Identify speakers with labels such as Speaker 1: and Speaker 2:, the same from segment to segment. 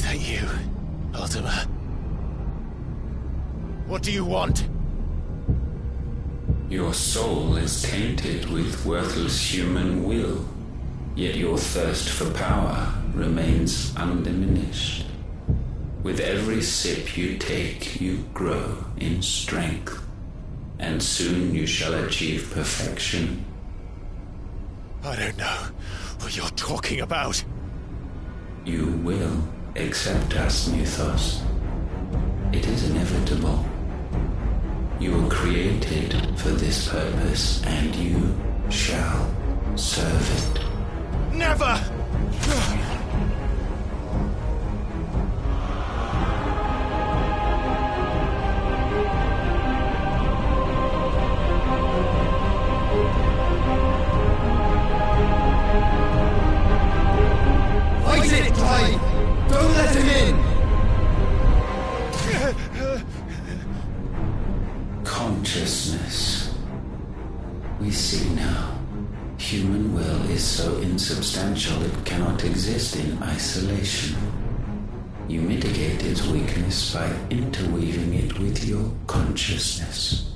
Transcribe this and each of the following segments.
Speaker 1: that you, Ultima? What do you want?
Speaker 2: Your soul is tainted with worthless human will, yet your thirst for power remains undiminished. With every sip you take, you grow in strength, and soon you shall achieve perfection.
Speaker 1: I don't know what you're talking about.
Speaker 2: You will accept us, Mythos. It is inevitable. You were created for this purpose, and you shall serve it.
Speaker 1: Never!
Speaker 3: Fight it, Clive! Don't let him in!
Speaker 2: Consciousness. We see now. Human will is so insubstantial it cannot exist in isolation. You mitigate its weakness by interweaving it with your consciousness.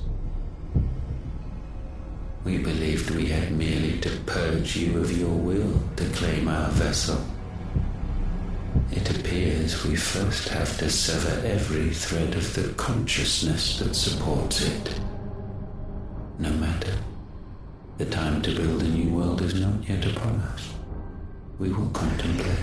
Speaker 2: We believed we had merely to purge you of your will to claim our vessel. It appears we first have to sever every thread of the consciousness that supports it. No matter. The time to build a new world is not yet upon us. We will contemplate.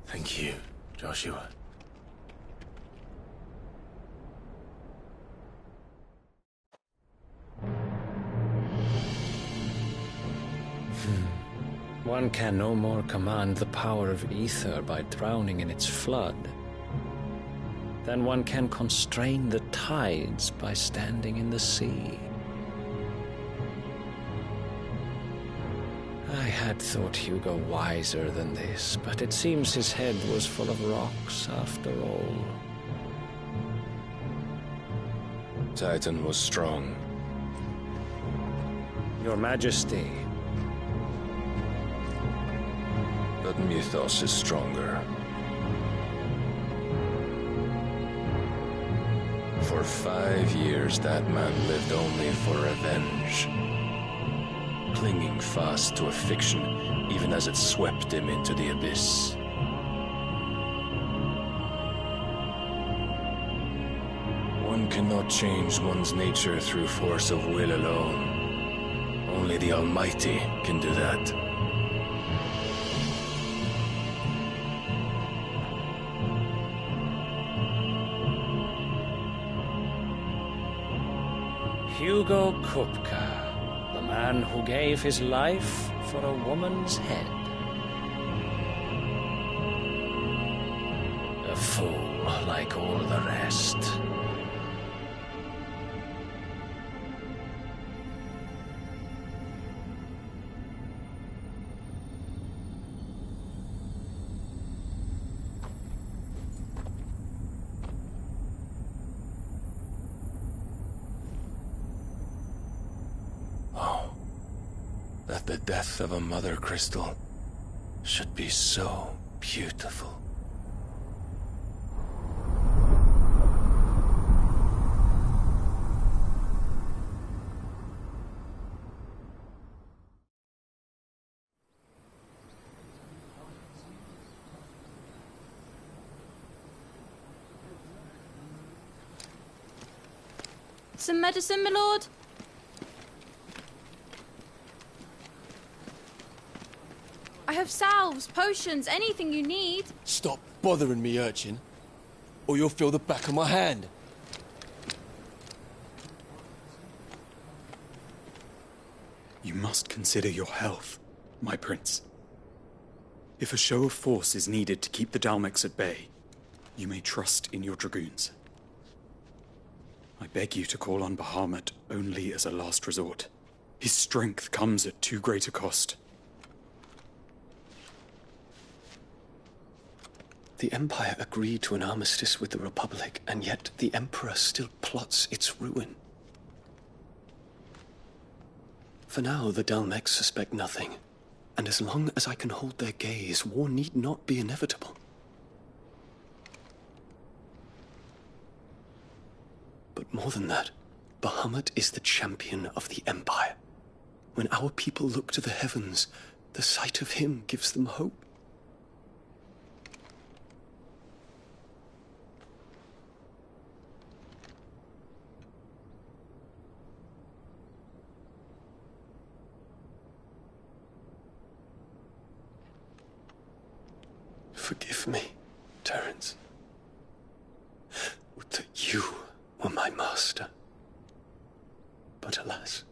Speaker 1: Thank you, Joshua.
Speaker 4: One can no more command the power of ether by drowning in its flood than one can constrain the tides by standing in the sea. I had thought Hugo wiser than this, but it seems his head was full of rocks after all.
Speaker 5: Titan was strong.
Speaker 4: Your Majesty.
Speaker 5: But Mythos is stronger. For 5 years, that man lived only for revenge. Clinging fast to a fiction, even as it swept him into the abyss. One cannot change one's nature through force of will alone. Only the Almighty can do that.
Speaker 4: Hugo Kupka, the man who gave his life for a woman's head. A fool like all the rest.
Speaker 5: That the death of a mother crystal should be so beautiful.
Speaker 6: Some medicine, my lord? I have salves, potions, anything you need.
Speaker 3: Stop bothering me, urchin, or you'll feel the back of my hand.
Speaker 7: You must consider your health, my prince. If a show of force is needed to keep the Dalmex at bay, you may trust in your dragoons. I beg you to call on Bahamut only as a last resort. His strength comes at too great a cost.
Speaker 8: The Empire agreed to an armistice with the Republic, and yet the Emperor still plots its ruin. For now, the Dalmex suspect nothing, and as long as I can hold their gaze, war need not be inevitable. But more than that, Bahamut is the champion of the Empire. When our people look to the heavens, the sight of him gives them hope. Forgive me, Terence. Would that you were my master. But alas.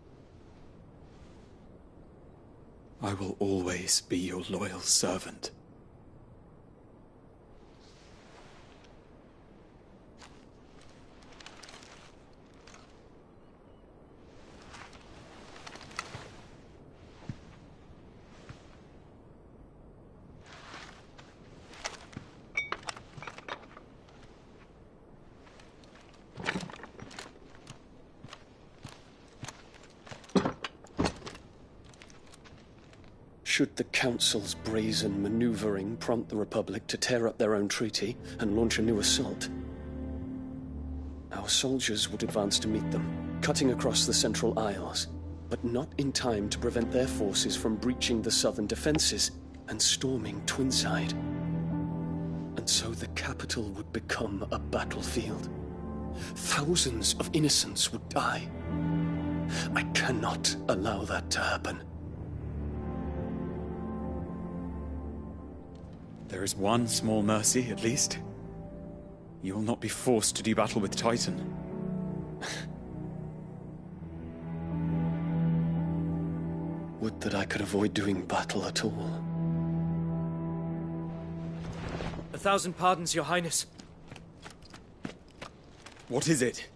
Speaker 7: I will always be your loyal servant.
Speaker 8: Should the Council's brazen maneuvering prompt the Republic to tear up their own treaty and launch a new assault, our soldiers would advance to meet them, cutting across the Central Isles, but not in time to prevent their forces from breaching the southern defenses and storming Twinside. And so the capital would become a battlefield. Thousands of innocents would die. I cannot allow that to happen.
Speaker 7: There is one small mercy, at least. You will not be forced to do battle with Titan.
Speaker 8: Would that I could avoid doing battle at all.
Speaker 9: 1,000 pardons, Your Highness.
Speaker 7: What is it?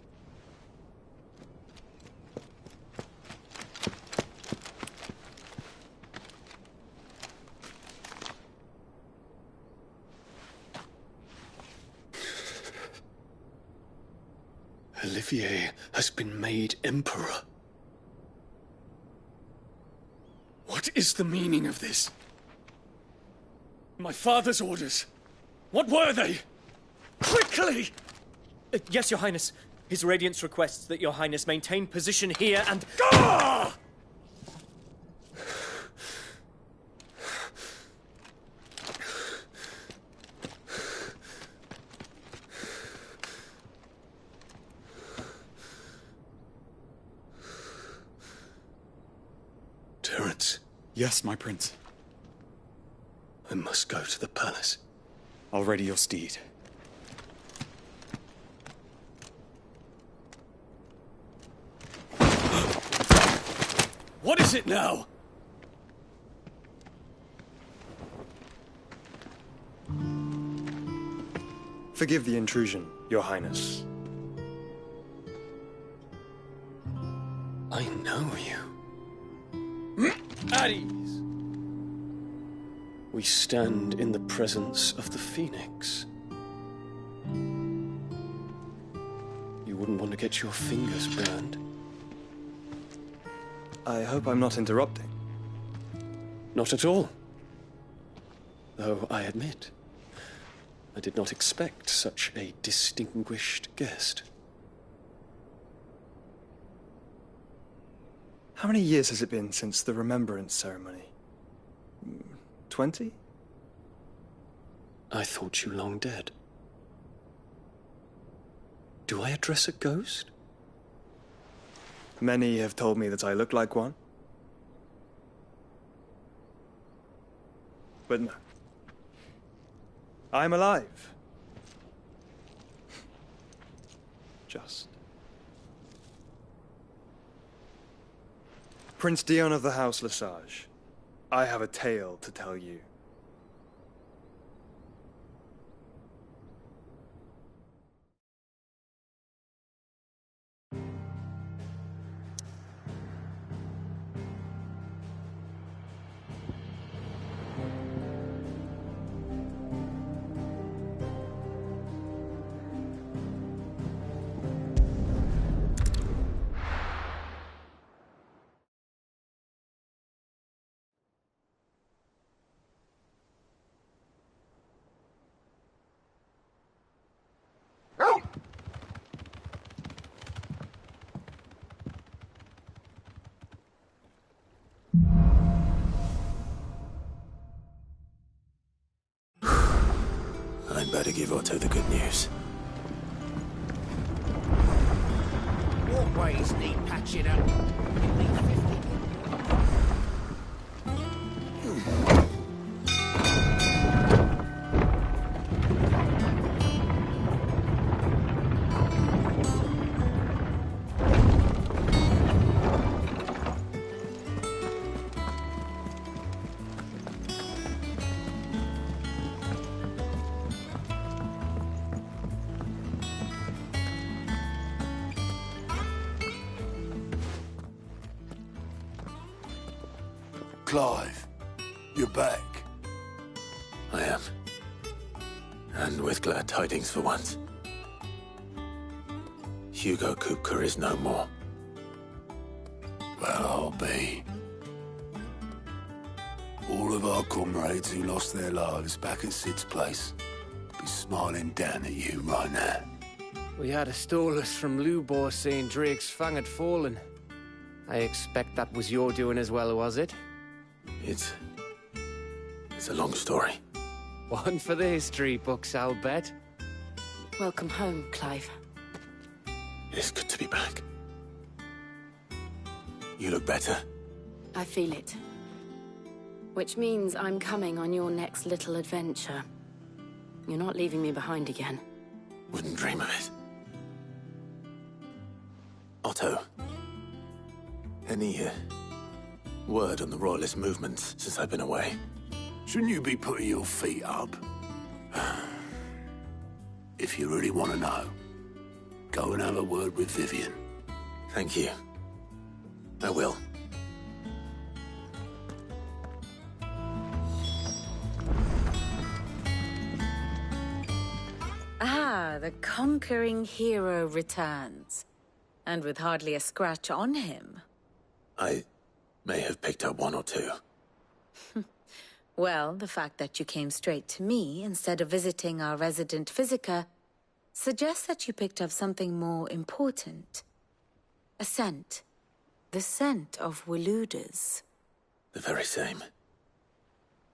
Speaker 8: Olivier has been made Emperor. What is the meaning of this? My father's orders. What were they? Quickly!
Speaker 9: Yes, Your Highness. His Radiance requests that Your Highness maintain position here and...
Speaker 8: Ah! Terence.
Speaker 7: Yes, my prince.
Speaker 8: I must go to the palace.
Speaker 7: I'll ready your steed.
Speaker 8: What is it now?
Speaker 10: Forgive the intrusion, Your Highness.
Speaker 8: I know you.
Speaker 9: At ease.
Speaker 8: We stand in the presence of the Phoenix. You wouldn't want to get your fingers burned.
Speaker 10: I hope I'm not interrupting.
Speaker 8: Not at all. Though I admit, I did not expect such a distinguished guest.
Speaker 10: How many years has it been since the Remembrance ceremony? 20?
Speaker 8: I thought you long dead. Do I address a ghost?
Speaker 10: Many have told me that I look like one. But no. I'm alive. Just. Prince Dion of the House Lesage, I have a tale to tell you.
Speaker 1: better give Otto the good news.
Speaker 11: Walkways need patching up. It needs 50.
Speaker 1: Clive, you're back. I am. And with glad tidings for once. Hugo Kupka is no more. Well, I'll be. All of our comrades who lost their lives back at Sid's place be smiling down at you right now.
Speaker 11: We had a stolus from Lubor saying Drake's fang had fallen. I expect that was your doing as well, was it?
Speaker 1: It's a long story.
Speaker 11: One for the history books, I'll bet.
Speaker 12: Welcome home, Clive.
Speaker 1: It's good to be back. You look better.
Speaker 12: I feel it. Which means I'm coming on your next little adventure. You're not leaving me behind again.
Speaker 1: Wouldn't dream of it. Otto. Any word on the Royalist movements since I've been away?
Speaker 13: Shouldn't you be putting your feet up? If you really want to know, go and have a word with Vivian.
Speaker 1: Thank you. I will.
Speaker 12: Ah, the conquering hero returns. And with hardly a scratch on him.
Speaker 1: I may have picked up one or two.
Speaker 12: Well, the fact that you came straight to me instead of visiting our resident Physica suggests that you picked up something more important. A scent. The scent of Waludas.
Speaker 1: The very same.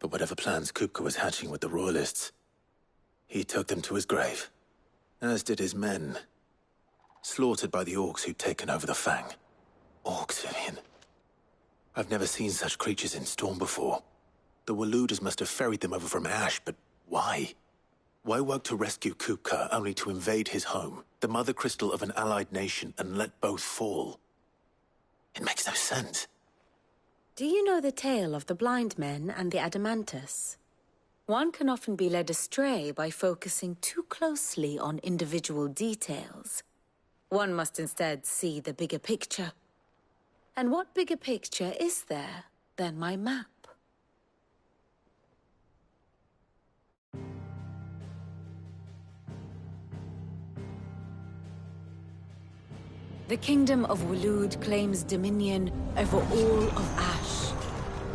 Speaker 1: But whatever plans Kupka was hatching with the Royalists, he took them to his grave. As did his men. Slaughtered by the orcs who'd taken over the Fang. Orcs, Vivian. I've never seen such creatures in Storm before. The Waludas must have ferried them over from Ash, but why? Why work to rescue Kupka only to invade his home, the mother crystal of an allied nation, and let both fall? It makes no sense.
Speaker 12: Do you know the tale of the blind men and the Adamantus? One can often be led astray by focusing too closely on individual details. One must instead see the bigger picture. And what bigger picture is there than my map? The Kingdom of Waloed claims dominion over all of Ash.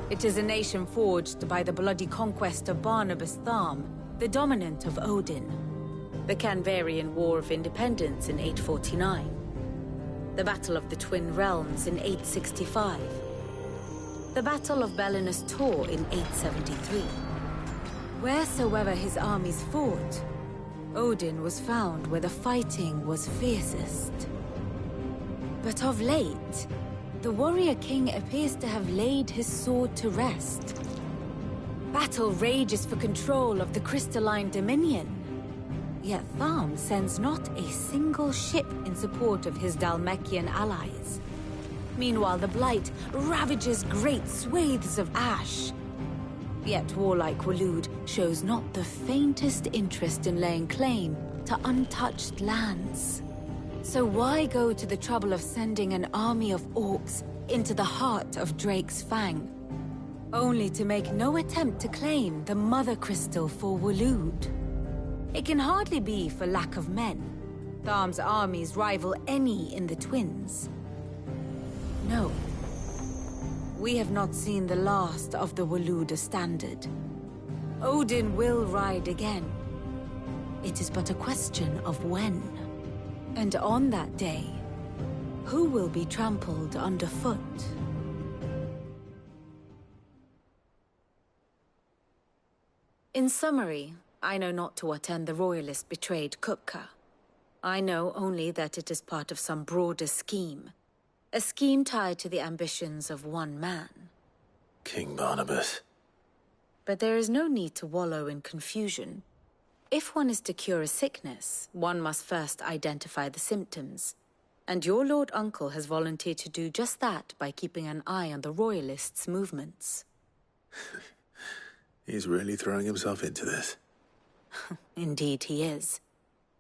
Speaker 12: It is a nation forged by the bloody conquest of Barnabas Tharm, the dominant of Odin. The Canvarian War of Independence in 849. The Battle of the Twin Realms in 865. The Battle of Belinus Tor in 873. Wheresoever his armies fought, Odin was found where the fighting was fiercest. But of late, the warrior king appears to have laid his sword to rest. Battle rages for control of the crystalline dominion. Yet Tharm sends not a single ship in support of his Dhalmekian allies. Meanwhile, the Blight ravages great swathes of Ash. Yet warlike Waloed shows not the faintest interest in laying claim to untouched lands. So why go to the trouble of sending an army of orcs into the heart of Drake's Fang, only to make no attempt to claim the Mother Crystal for Waloed? It can hardly be for lack of men. Tharm's armies rival any in the Twins. No. We have not seen the last of the Waluda standard. Odin will ride again. It is but a question of when. And on that day, who will be trampled underfoot? In summary, I know not to what end the Royalists betrayed Kupka. I know only that it is part of some broader scheme. A scheme tied to the ambitions of one man.
Speaker 1: King Barnabas.
Speaker 12: But there is no need to wallow in confusion. If one is to cure a sickness, one must first identify the symptoms. And your Lord Uncle has volunteered to do just that by keeping an eye on the Royalists' movements.
Speaker 1: He's really throwing himself into this.
Speaker 12: Indeed he is.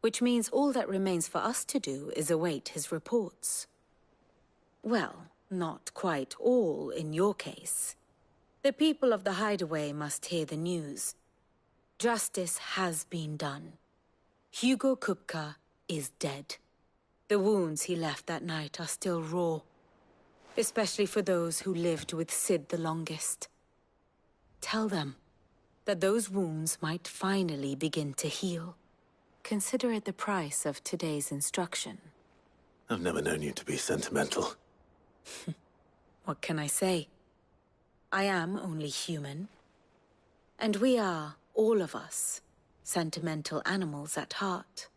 Speaker 12: Which means all that remains for us to do is await his reports. Well, not quite all in your case. The people of the Hideaway must hear the news. Justice has been done. Hugo Kupka is dead. The wounds he left that night are still raw, especially for those who lived with Sid the longest. Tell them that those wounds might finally begin to heal. Consider it the price of today's instruction.
Speaker 1: I've never known you to be sentimental.
Speaker 12: What can I say? I am only human. And we are, all of us, sentimental animals at heart.